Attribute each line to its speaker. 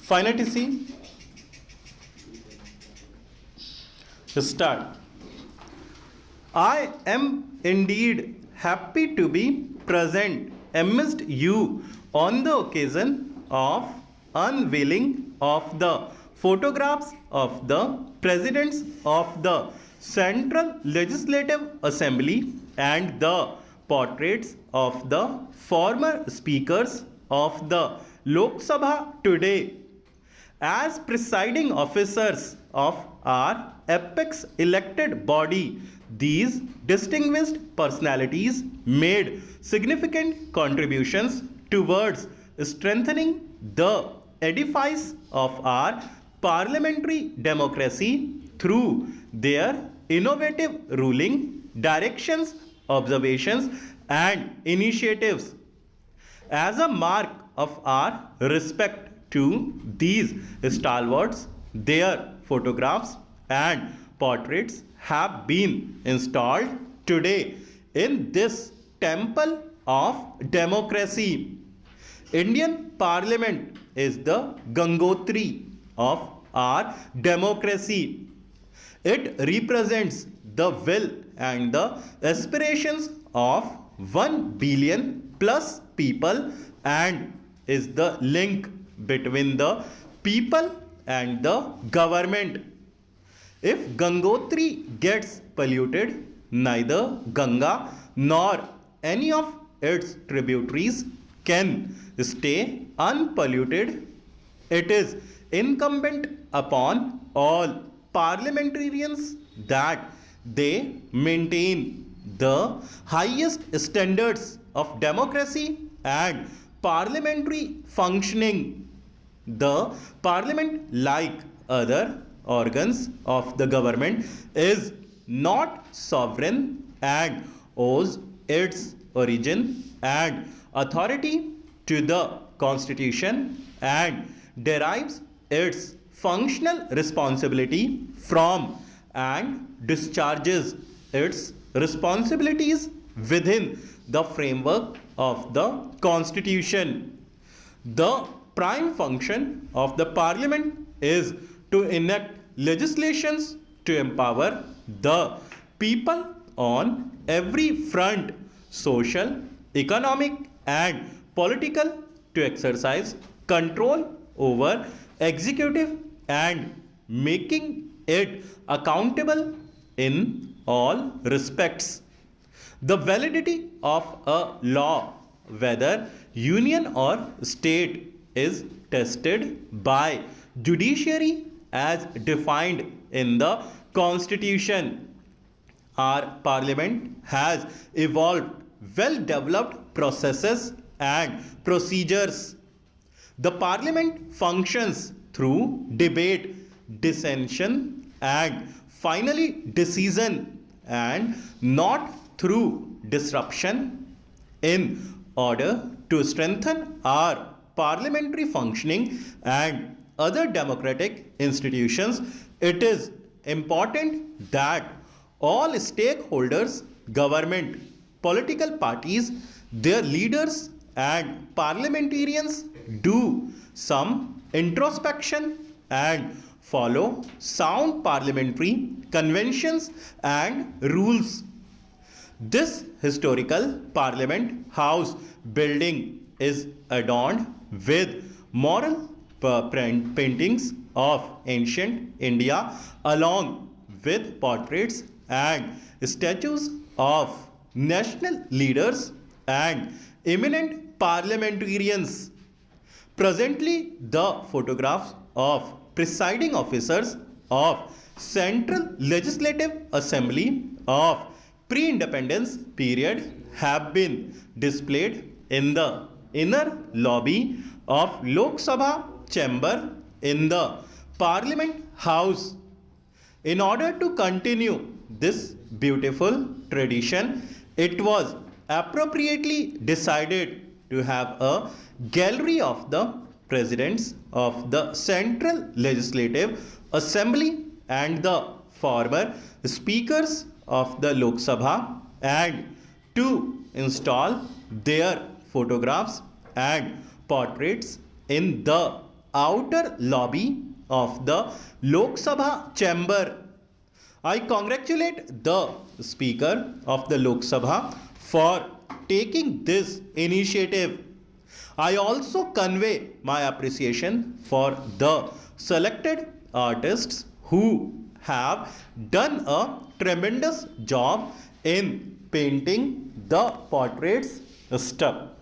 Speaker 1: Finally, see, start. I am indeed happy to be present amidst you on the occasion of unveiling of the photographs of the presidents of the Central Legislative Assembly and the portraits of the former speakers of the Lok Sabha today as presiding officers of our apex elected body. These distinguished personalities made significant contributions towards strengthening the edifice of our parliamentary democracy through their innovative ruling, directions, observations, and initiatives. As a mark of our respect to these stalwarts, their photographs and portraits have been installed today in this temple of democracy. Indian Parliament is the Gangotri of our democracy. It represents the will and the aspirations of 1 billion plus people and is the link between the people and the government. If Gangotri gets polluted, neither Ganga nor any of its tributaries can stay unpolluted. It is incumbent upon all parliamentarians that they maintain the highest standards of democracy and parliamentary functioning. The parliament, like other organs of the government, is not sovereign and owes its origin and authority to the constitution and derives its functional responsibility from and discharges its responsibilities within the framework of the constitution. The prime function of the parliament is to enact legislations to empower the people on every front, social, economic, and political, to exercise control over executive and making it accountable in all respects. The validity of a law, whether union or state, is tested by judiciary as defined in the constitution. Our parliament has evolved well developed processes and procedures. The parliament functions through debate, dissension, and finally decision, and not through disruption. In order to strengthen our parliamentary functioning and other democratic institutions, it is important that all stakeholders, government, political parties, their leaders, and parliamentarians do some introspection and follow sound parliamentary conventions and rules. This historical Parliament House building is adorned with mural paintings of ancient India along with portraits and statues of national leaders and eminent parliamentarians. Presently, the photographs of presiding officers of Central Legislative Assembly of pre-independence period have been displayed in the inner lobby of Lok Sabha chamber in the Parliament House. In order to continue this beautiful tradition, it was appropriately decided to have a gallery of the presidents of the Central Legislative Assembly and the former speakers of the Lok Sabha, and to install their photographs and portraits in the outer lobby of the Lok Sabha chamber. I congratulate the Speaker of the Lok Sabha for taking this initiative. I also convey my appreciation for the selected artists who have done a tremendous job in painting the portraits stuff.